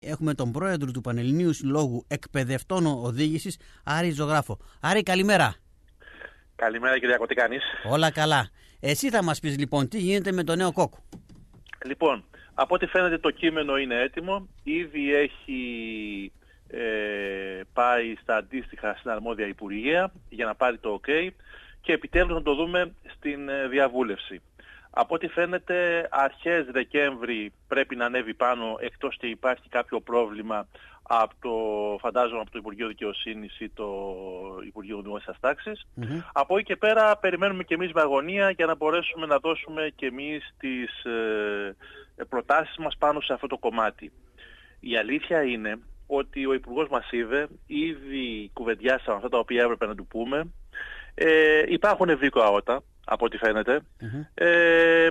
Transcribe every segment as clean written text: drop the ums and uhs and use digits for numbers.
Έχουμε τον πρόεδρο του Πανελληνίου Συλλόγου Εκπαιδευτών Οδήγησης, Άρη Ζωγράφο. Άρη, καλημέρα. Καλημέρα, Κυριακό, τι κάνεις? Όλα καλά. Εσύ θα μας πεις λοιπόν τι γίνεται με το νέο ΚΟΚ. Λοιπόν, από ό,τι φαίνεται το κείμενο είναι έτοιμο. Ήδη έχει πάει στα αντίστοιχα στην αρμόδια Υπουργεία για να πάρει το OK και επιτέλους να το δούμε στην διαβούλευση. Από ό,τι φαίνεται αρχές Δεκέμβρη πρέπει να ανέβει πάνω, εκτός και υπάρχει κάποιο πρόβλημα φαντάζομαι από το Υπουργείο Δικαιοσύνης ή το Υπουργείο Δημόσιας Τάξης. Από εκεί και πέρα περιμένουμε και εμείς με αγωνία για να μπορέσουμε να δώσουμε και εμείς τις προτάσεις μας πάνω σε αυτό το κομμάτι. Η αλήθεια είναι ότι ο Υπουργός μας είδε, ήδη κουβεντιάσαμε αυτά τα οποία έπρεπε να του πούμε. Υπάρχουν ευήκοα αότα, από ό,τι φαίνεται.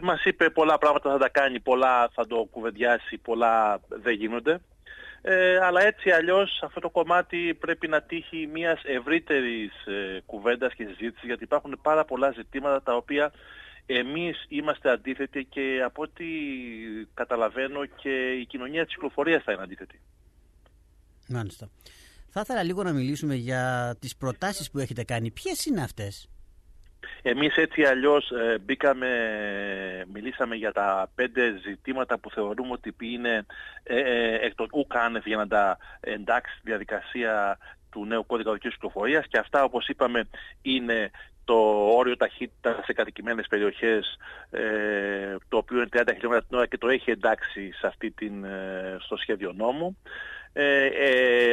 Μας είπε πολλά πράγματα θα τα κάνει, πολλά θα το κουβεντιάσει, πολλά δεν γίνονται. Αλλά έτσι αλλιώς αυτό το κομμάτι πρέπει να τύχει μιας ευρύτερης κουβέντας και συζήτησης, γιατί υπάρχουν πάρα πολλά ζητήματα τα οποία εμείς είμαστε αντίθετοι και από ό,τι καταλαβαίνω και η κοινωνία της κυκλοφορίας θα είναι αντίθετη. Μάλιστα. Θα ήθελα λίγο να μιλήσουμε για τις προτάσεις που έχετε κάνει. Ποιες είναι αυτές? Εμείς έτσι αλλιώς μιλήσαμε για τα 5 ζητήματα που θεωρούμε ότι είναι εκ των ουκάνευ για να τα εντάξει στη διαδικασία του νέου κώδικα οδικής κυκλοφορίας, και αυτά, όπως είπαμε, είναι το όριο ταχύτητα σε κατοικημένες περιοχές, το οποίο είναι 30 χιλιόμετρα την ώρα και το έχει εντάξει στο σχέδιο νόμου.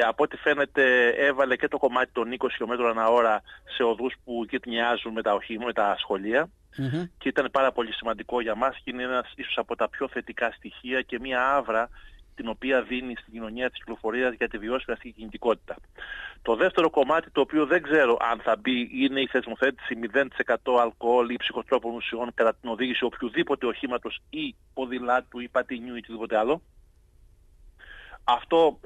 Από ό,τι φαίνεται έβαλε και το κομμάτι των 20 χιλιόμετρων ανά ώρα σε οδούς που γυτνιάζουν με τα σχολεία, και ήταν πάρα πολύ σημαντικό για μας και είναι ένας ίσως από τα πιο θετικά στοιχεία και μια άβρα την οποία δίνει στην κοινωνία της κυκλοφορίας για τη βιώσιμη αστική κινητικότητα. Το δεύτερο κομμάτι, το οποίο δεν ξέρω αν θα μπει, είναι η θεσμοθέτηση 0% αλκοόλ ή ψυχοτρόπων ουσιών κατά την οδήγηση οποιοδήποτε οχήματος ή ποδηλάτου ή πατινιού ή οτιδήποτε άλλο. Αυτό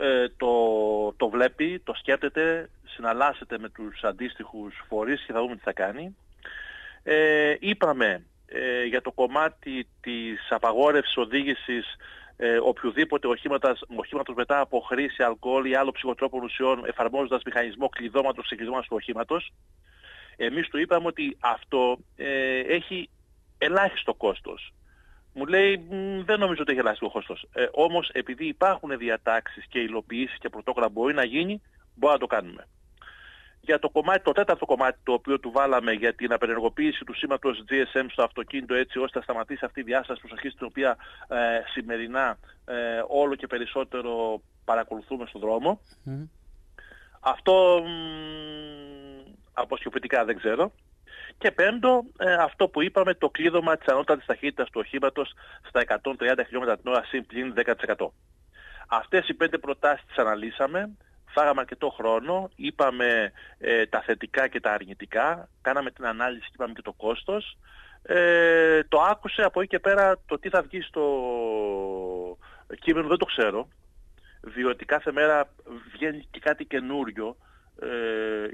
το βλέπει, το σκέπτεται, συναλλάσσεται με τους αντίστοιχους φορείς και θα δούμε τι θα κάνει. Είπαμε για το κομμάτι της απαγόρευσης οδήγησης οποιοδήποτε οχήματος μετά από χρήση αλκοόλ ή άλλων ψυχοτρόπων ουσιών, εφαρμόζοντας μηχανισμό κλειδώματος και κλειδώματος του οχήματος. Εμείς του είπαμε ότι αυτό έχει ελάχιστο κόστος. Μου λέει δεν νομίζω ότι έχει ελάχιστο κόστος. Όμως επειδή υπάρχουν διατάξεις και υλοποιήσεις και πρωτόκολλα μπορεί να γίνει, μπορεί να το κάνουμε. Για το τέταρτο κομμάτι, το οποίο του βάλαμε για την απενεργοποίηση του σήματος GSM στο αυτοκίνητο, έτσι ώστε να σταματήσει αυτή η διάσταση προσοχής την οποία σημερινά όλο και περισσότερο παρακολουθούμε στον δρόμο. Αυτό αποσιωπητικά δεν ξέρω. Και πέμπτο, αυτό που είπαμε, το κλείδωμα της ανώτατης ταχύτητας του οχήματος στα 130 χιλιόμετρα την ώρα συν πλην 10%. Αυτές οι 5 προτάσεις τις αναλύσαμε. Φάγαμε αρκετό χρόνο, είπαμε τα θετικά και τα αρνητικά, κάναμε την ανάλυση και είπαμε και το κόστος. Το άκουσε, από εκεί και πέρα το τι θα βγει στο κείμενο δεν το ξέρω, διότι κάθε μέρα βγαίνει και κάτι καινούριο.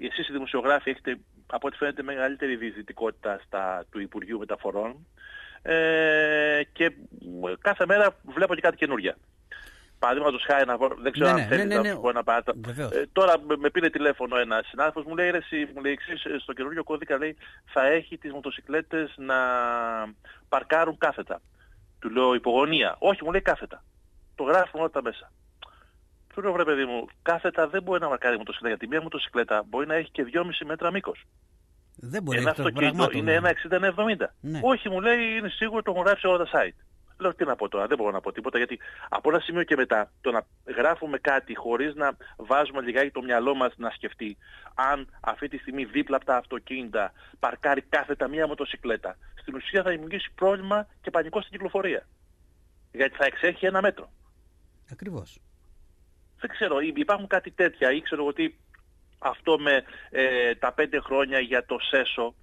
Εσείς οι δημοσιογράφοι έχετε, από ό,τι φαίνεται, μεγαλύτερη διεισδυτικότητα του Υπουργείου Μεταφορών, και κάθε μέρα βλέπω και κάτι καινούρια. Παραδείγματος χάρη, δεν ξέρω αν θέλει να πω ένα παράδειγμα. Τώρα με πήρε τηλέφωνο ένας συνάδελφος, μου λέει στο καινούριο κώδικα, λέει, θα έχει τις μοτοσικλέτες να παρκάρουν κάθετα. Του λέω υπογωνία. Όχι, μου λέει κάθετα. Το γράφουν όλα τα μέσα. Του λέω, βρε παιδί μου, κάθετα δεν μπορεί να παρκάρει η μοτοσικλέτα, γιατί μια μοτοσικλέτα μπορεί να έχει και 2,5 μέτρα μήκος. Δεν μπορεί. Ένα αυτοκίνητο είναι 1,60-1,70. Όχι, μου λέει, είναι σίγουρο, το έχουν γράψει σε όλα τα site. Λέω, τι να πω τώρα, δεν μπορώ να πω τίποτα, γιατί από ένα σημείο και μετά το να γράφουμε κάτι χωρίς να βάζουμε λιγάκι το μυαλό μας να σκεφτεί αν αυτή τη στιγμή δίπλα από τα αυτοκίνητα παρκάρει κάθετα μία μοτοσικλέτα, στην ουσία θα δημιουργήσει πρόβλημα και πανικό στην κυκλοφορία. Γιατί θα εξέχει 1 μέτρο. Ακριβώς. Δεν ξέρω, υπάρχουν κάτι τέτοια, ή ξέρω ότι αυτό με τα 5 χρόνια για το ΣΕΣΟ,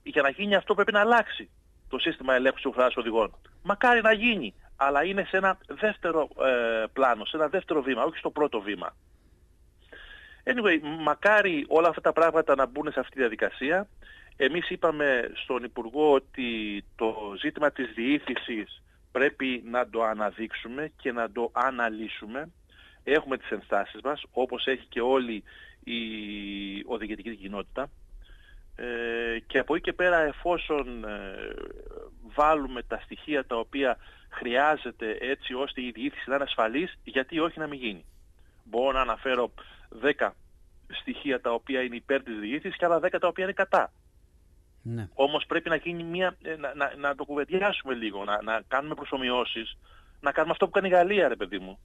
για να γίνει αυτό πρέπει να αλλάξει το σύστημα ελέγχου συμφοράς οδηγών. Μακάρι να γίνει, αλλά είναι σε ένα δεύτερο πλάνο, σε ένα δεύτερο βήμα, όχι στο πρώτο βήμα. Anyway, μακάρι όλα αυτά τα πράγματα να μπουν σε αυτή τη διαδικασία. Εμείς είπαμε στον Υπουργό ότι το ζήτημα της διοίκησης πρέπει να το αναδείξουμε και να το αναλύσουμε. έχουμε τις ενστάσεις μας, όπως έχει και όλη η οδηγητική κοινότητα, και από εκεί και πέρα, εφόσον βάλουμε τα στοιχεία τα οποία χρειάζεται έτσι ώστε η διοίκηση να είναι ασφαλής, γιατί όχι να μην γίνει. Μπορώ να αναφέρω 10 στοιχεία τα οποία είναι υπέρ της διοίκησης και άλλα 10 τα οποία είναι κατά. Ναι. Όμως πρέπει να γίνει να το κουβεντιάσουμε λίγο, να κάνουμε προσομοιώσεις, να κάνουμε αυτό που κάνει η Γαλλία, ρε παιδί μου.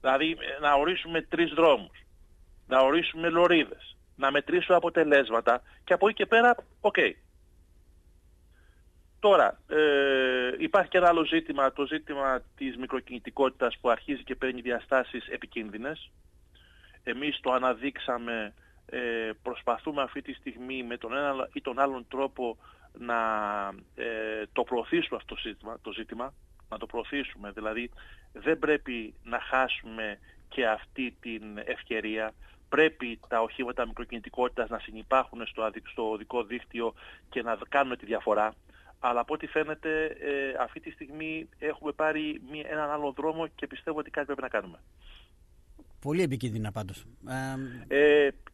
Δηλαδή να ορίσουμε 3 δρόμους, να ορίσουμε λωρίδες, να μετρήσουμε αποτελέσματα και από εκεί και πέρα, ok. Τώρα, υπάρχει και ένα άλλο ζήτημα, το ζήτημα της μικροκινητικότητας που αρχίζει και παίρνει διαστάσεις επικίνδυνες. Εμείς το αναδείξαμε, προσπαθούμε αυτή τη στιγμή με τον ένα ή τον άλλον τρόπο να το προωθήσουμε αυτό το ζήτημα, να το προωθήσουμε. Δηλαδή δεν πρέπει να χάσουμε και αυτή την ευκαιρία. Πρέπει τα οχήματα μικροκινητικότητας να συνυπάρχουν στο οδικό δίκτυο και να κάνουμε τη διαφορά. Αλλά από ό,τι φαίνεται αυτή τη στιγμή έχουμε πάρει έναν άλλο δρόμο και πιστεύω ότι κάτι πρέπει να κάνουμε. Πολύ επικίνδυνα πάντως.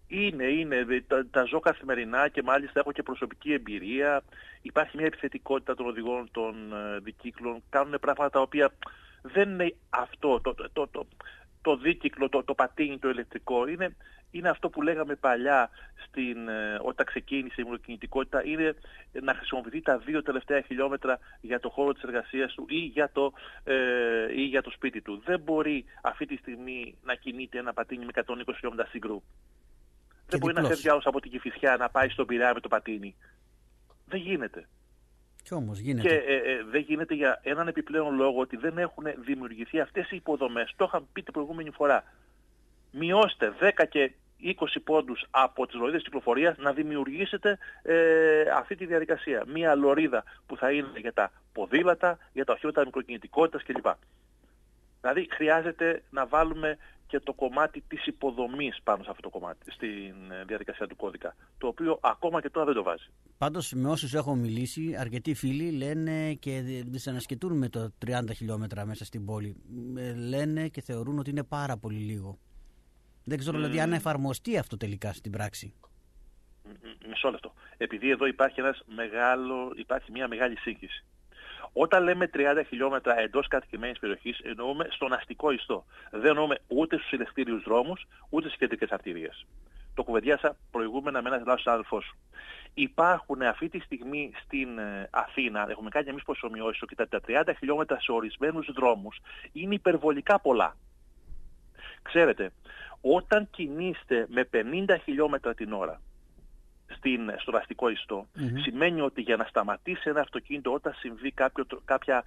Είναι. Τα ζω καθημερινά και μάλιστα έχω και προσωπική εμπειρία. Υπάρχει μια επιθετικότητα των οδηγών των δικύκλων. Κάνουν πράγματα τα οποία δεν είναι αυτό το δίκυκλο, το πατίνι, το ηλεκτρικό. Είναι αυτό που λέγαμε παλιά όταν ξεκίνησε η μικροκινητικότητα, είναι να χρησιμοποιηθεί τα 2 τελευταία χιλιόμετρα για το χώρο της εργασίας του ή για το σπίτι του. Δεν μπορεί αυτή τη στιγμή να κινείται ένα πατίνι με 120 χιλιόμετρα συγκρού. Δεν μπορεί να φεύγει άλλος από την Κηφισιά να πάει στον Πειραιά με το πατίνι. Δεν γίνεται. Κι όμως γίνεται. Και δεν γίνεται για έναν επιπλέον λόγο, ότι δεν έχουν δημιουργηθεί αυτές οι υποδομές. Το είχαμε πει την προηγούμενη φορά. Μειώστε 10 και 20 πόντους από τις λωρίδες κυκλοφορίας να δημιουργήσετε αυτή τη διαδικασία. Μία λωρίδα που θα είναι για τα ποδήλατα, για τα οχήματα μικροκινητικότητας κλπ. Δηλαδή χρειάζεται να βάλουμε και το κομμάτι της υποδομής πάνω σε αυτό το κομμάτι, στην διαδικασία του κώδικα, το οποίο ακόμα και τώρα δεν το βάζει. Πάντως με όσους έχω μιλήσει, αρκετοί φίλοι λένε και δυσανασκετούν με το 30 χιλιόμετρα μέσα στην πόλη. Λένε και θεωρούν ότι είναι πάρα πολύ λίγο. Δεν ξέρω δηλαδή αν εφαρμοστεί αυτό τελικά στην πράξη. Μισό λεπτό. Επειδή εδώ υπάρχει μια μεγάλη σύγχυση. Όταν λέμε 30 χιλιόμετρα εντός κατοικημένης περιοχής, εννοούμε στον αστικό ιστό. Δεν εννοούμε ούτε στους ελευθερικούς δρόμους, ούτε στις κεντρικές αρτηρίες. Το κουβεντιάσα προηγούμενα με έναν συνάδελφό σου. Υπάρχουν αυτή τη στιγμή στην Αθήνα, έχουμε κάνει εμείς προσομοιώσεις, ότι τα 30 χιλιόμετρα σε ορισμένους δρόμους είναι υπερβολικά πολλά. Ξέρετε, όταν κινείστε με 50 χιλιόμετρα την ώρα στον αστικό ιστό, σημαίνει ότι για να σταματήσει ένα αυτοκίνητο όταν συμβεί κάποια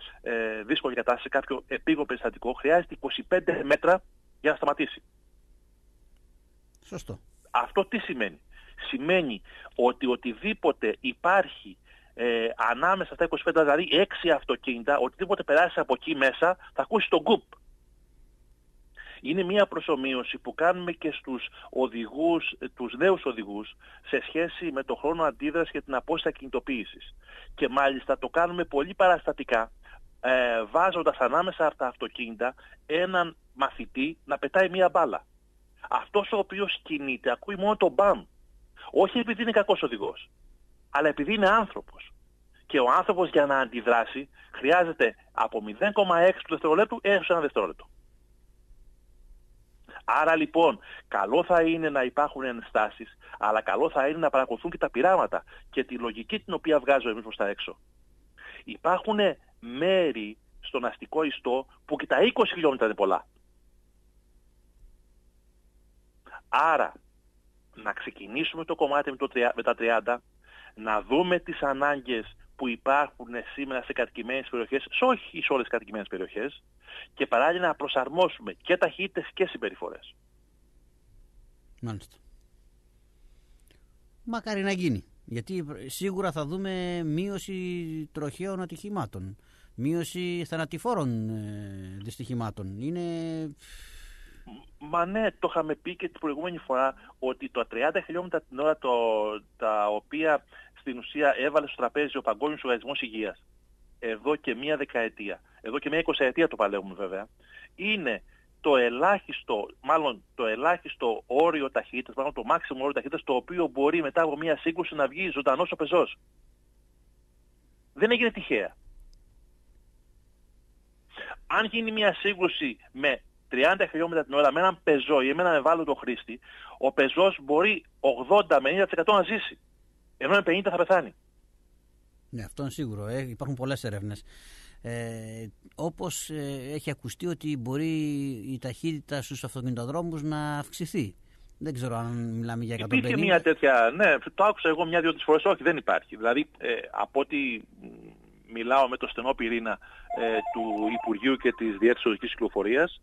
δύσκολη κατάσταση, κάποιο επίγον περιστατικό, χρειάζεται 25 μέτρα για να σταματήσει. Σωστό. Αυτό τι σημαίνει? Σημαίνει ότι οτιδήποτε υπάρχει ανάμεσα στα 25, δηλαδή 6 αυτοκίνητα, οτιδήποτε περάσει από εκεί μέσα θα ακούσει τον γκουπ. Είναι μια προσομοίωση που κάνουμε και στους οδηγούς, τους νέους οδηγούς, σε σχέση με το χρόνο αντίδρασης και την απόσταση κινητοποίησης. Και μάλιστα το κάνουμε πολύ παραστατικά, βάζοντας ανάμεσα από τα αυτοκίνητα έναν μαθητή να πετάει μια μπάλα. Αυτός ο οποίος κινείται ακούει μόνο το μπαμ. Όχι επειδή είναι κακός οδηγός, αλλά επειδή είναι άνθρωπος. Και ο άνθρωπος για να αντιδράσει χρειάζεται από 0,6 του δευτερολέπτου έως 1 δευτερόλεπτο. Άρα λοιπόν, καλό θα είναι να υπάρχουν ενστάσεις, αλλά καλό θα είναι να παρακολουθούν και τα πειράματα και τη λογική την οποία βγάζω εμείς προς τα έξω. Υπάρχουν μέρη στον αστικό ιστό που και τα 20 χιλιόμετρα είναι πολλά. Άρα, να ξεκινήσουμε το κομμάτι με τα 30, να δούμε τις ανάγκες που υπάρχουν σήμερα σε κατοικημένες περιοχές, όχι σε όλες τις κατοικημένες περιοχές, και παράλληλα να προσαρμόσουμε και ταχύτητες και συμπεριφορές. Μάλιστα. Μακάρι να γίνει. Γιατί σίγουρα θα δούμε μείωση τροχαίων ατυχημάτων, μείωση θανατηφόρων δυστυχημάτων. Μα ναι, το είχαμε πει και την προηγούμενη φορά, ότι τα 30 χιλιόμετρα την ώρα τα οποία στην ουσία έβαλε στο τραπέζι ο Παγκόσμιος Οργανισμός Υγείας, εδώ και μία δεκαετία, εδώ και μία 20ετία το παλεύουμε βέβαια, είναι το ελάχιστο όριο ταχύτητας, μάλλον το maximum όριο ταχύτητας, το οποίο μπορεί μετά από μια σύγκρουση να βγει ζωντανός ο πεζός. Δεν έγινε τυχαία. Αν γίνει μια σύγκρουση με 30 χιλιόμετρα την ώρα με έναν πεζό ή με έναν ευάλωτο χρήστη, ο πεζός μπορεί 80 με 90% να ζήσει, ενώ με 50 θα πεθάνει. Ναι, αυτό είναι σίγουρο. Υπάρχουν πολλές έρευνες. Όπως έχει ακουστεί ότι μπορεί η ταχύτητα στους αυτοκινητοδρόμους να αυξηθεί. Δεν ξέρω αν μιλάμε για 150. Υπήρχε μια τέτοια, ναι, το άκουσα εγώ μια-δυο φορές, όχι δεν υπάρχει. Δηλαδή από ό,τι μιλάω με το στενό πυρήνα του Υπουργείου και της Διεύθυνσης Οδικής Κυκλοφορίας,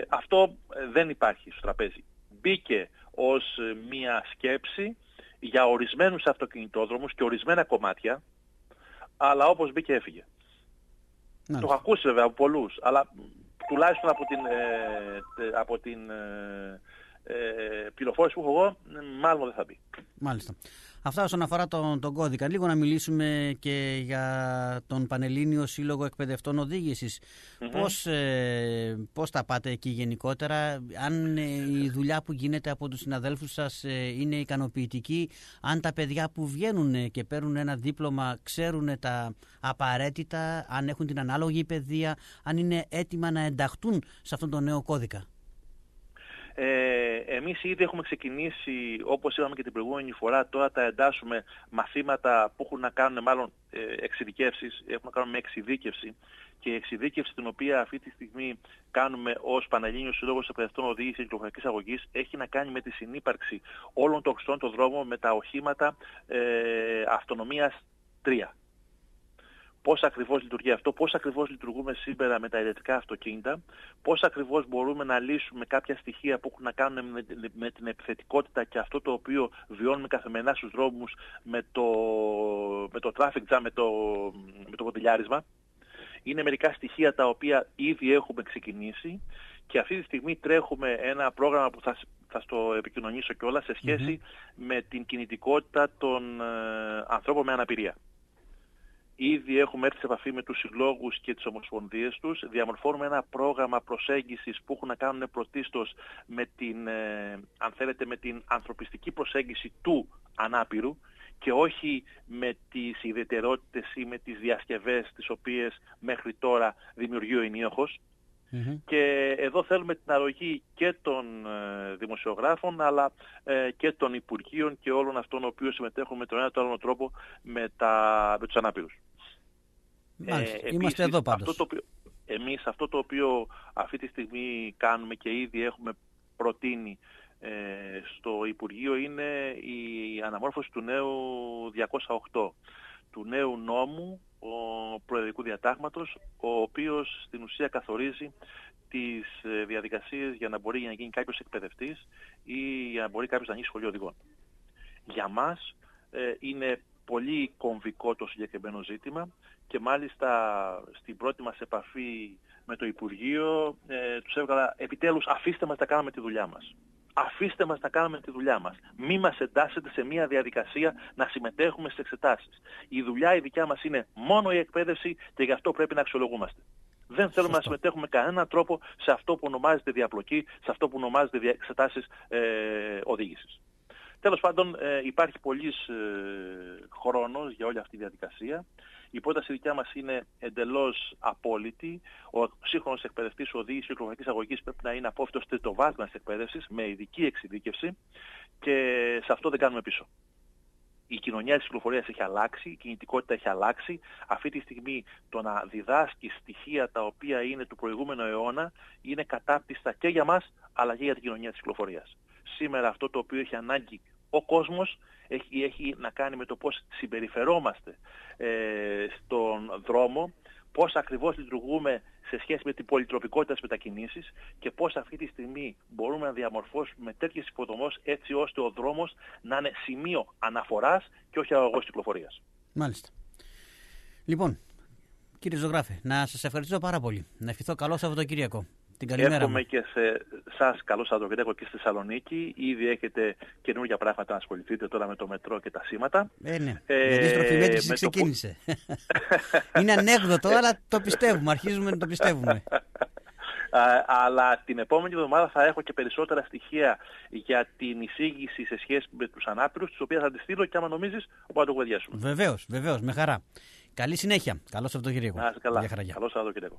αυτό δεν υπάρχει στο τραπέζι. Μπήκε ως μια σκέψη για ορισμένους αυτοκινητόδρομους και ορισμένα κομμάτια, αλλά όπως μπήκε έφυγε. Το έχω ακούσει βέβαια από πολλούς, αλλά τουλάχιστον από την πληροφόρηση που έχω εγώ, μάλλον δεν θα μπει. Μάλιστα. Αυτά όσον αφορά τον κώδικα. Λίγο να μιλήσουμε και για τον Πανελλήνιο Σύλλογο Εκπαιδευτών Οδήγησης. Πώς τα πάτε εκεί γενικότερα, αν η δουλειά που γίνεται από τους συναδέλφους σας είναι ικανοποιητική, αν τα παιδιά που βγαίνουν και παίρνουν ένα δίπλωμα ξέρουν τα απαραίτητα, αν έχουν την ανάλογη παιδεία, αν είναι έτοιμα να ενταχθούν σε αυτόν τον νέο κώδικα. Εμείς ήδη έχουμε ξεκινήσει, όπως είπαμε και την προηγούμενη φορά, τώρα τα εντάσσουμε μαθήματα που έχουν να κάνουν μάλλον εξειδικεύσεις, έχουν να κάνουν με εξειδίκευση, και η εξειδίκευση την οποία αυτή τη στιγμή κάνουμε ως Πανελλήνιος Σύλλογος Εκπαιδευτών Οδήγησης και Κυκλοφοριακής Αγωγής έχει να κάνει με τη συνύπαρξη όλων των χρηστών των δρόμων με τα οχήματα αυτονομίας 3. Πώς ακριβώς λειτουργεί αυτό, πώς ακριβώς λειτουργούμε σήμερα με τα ηλεκτρικά αυτοκίνητα, πώς ακριβώς μπορούμε να λύσουμε κάποια στοιχεία που έχουν να κάνουν με την επιθετικότητα και αυτό το οποίο βιώνουμε καθημερινά στους δρόμους με το traffic jam, με το ποντιλιάρισμα. Είναι μερικά στοιχεία τα οποία ήδη έχουμε ξεκινήσει και αυτή τη στιγμή τρέχουμε ένα πρόγραμμα που θα στο επικοινωνήσω κιόλας σε σχέση με την κινητικότητα των ανθρώπων με αναπηρία. Ήδη έχουμε έρθει σε επαφή με τους συλλόγους και τις ομοσπονδίες τους. Διαμορφώνουμε ένα πρόγραμμα προσέγγισης που έχουν να κάνουν πρωτίστως με με την ανθρωπιστική προσέγγιση του ανάπηρου και όχι με τις ιδιαιτερότητες ή με τις διασκευές τις οποίες μέχρι τώρα δημιουργεί ο ενίοχος. Και εδώ θέλουμε την αρρωγή και των δημοσιογράφων αλλά και των Υπουργείων και όλων αυτών οι οποίοι συμμετέχουν με τον ένα ή τον άλλο τρόπο με τους ανάπηρους. Είμαστε εδώ πάντως. Εμείς αυτό το οποίο αυτή τη στιγμή κάνουμε και ήδη έχουμε προτείνει στο Υπουργείο είναι η αναμόρφωση του νέου 208, του νέου νόμου προεδρικού διατάγματος, ο οποίος στην ουσία καθορίζει τις διαδικασίες για να μπορεί να γίνει κάποιος εκπαιδευτής ή για να μπορεί κάποιος να ανοίξει σχολείο οδηγών. Για μας είναι πολύ κομβικό το συγκεκριμένο ζήτημα και μάλιστα στην πρώτη μας επαφή με το Υπουργείο τους έβγαλα επιτέλους αφήστε μας να κάνουμε τη δουλειά μας. Αφήστε μας να κάνουμε τη δουλειά μας. Μη μας εντάσσετε σε μια διαδικασία να συμμετέχουμε στις εξετάσεις. Η δουλειά η δικιά μας είναι μόνο η εκπαίδευση και γι' αυτό πρέπει να αξιολογούμαστε. Δεν θέλουμε να συμμετέχουμε με κανέναν τρόπο σε αυτό που ονομάζεται διαπλοκή, σε αυτό που ονομάζεται εξετάσεις οδήγησης. Τέλος πάντων υπάρχει πολύς χρόνος για όλη αυτή τη διαδικασία. Η πρόταση δικιά μας είναι εντελώς απόλυτη. Ο σύγχρονος εκπαιδευτής οδήγησης και κυκλοφοριακής αγωγής πρέπει να είναι απόφυτος τριτοβάθμιας εκπαίδευσης με ειδική εξειδίκευση και σε αυτό δεν κάνουμε πίσω. Η κοινωνία της κυκλοφορίας έχει αλλάξει, η κινητικότητα έχει αλλάξει. Αυτή τη στιγμή το να διδάσκει στοιχεία τα οποία είναι του προηγούμενου αιώνα είναι κατάπτυστα και για μας αλλά και για την κοινωνία της κυκλοφορίας. Σήμερα αυτό το οποίο έχει ανάγκη ο κόσμος έχει να κάνει με το πώς συμπεριφερόμαστε στον δρόμο, πώς ακριβώς λειτουργούμε σε σχέση με την πολυτροπικότητα της μετακινήσης και πώς αυτή τη στιγμή μπορούμε να διαμορφώσουμε τέτοιες υποδομές έτσι ώστε ο δρόμος να είναι σημείο αναφοράς και όχι αγωγός κυκλοφορίας. Μάλιστα. Λοιπόν, κύριε Ζωγράφε, να σας ευχαριστώ πάρα πολύ. Να ευχηθώ καλό Σαββατοκύριακο. Εύχομαι και σε εσάς καλό Σαββατοκύριακο και στη Θεσσαλονίκη. Ήδη έχετε καινούργια πράγματα να ασχοληθείτε τώρα με το μετρό και τα σήματα. Ναι. Γιατί η στροφημέτρηση ξεκίνησε. Είναι ανέκδοτο, αλλά το πιστεύουμε. Αρχίζουμε να το πιστεύουμε. Αλλά την επόμενη εβδομάδα θα έχω και περισσότερα στοιχεία για την εισήγηση σε σχέση με τους ανάπηρους, τις οποίες θα τις στείλω και άμα νομίζεις μπορούμε να το κουβεντιάσουμε. Βεβαίως, με χαρά. Καλή συνέχεια. Καλό Σαββατοκύριακο. Να είστε καλά. Καλό Σαββατοκύριακο.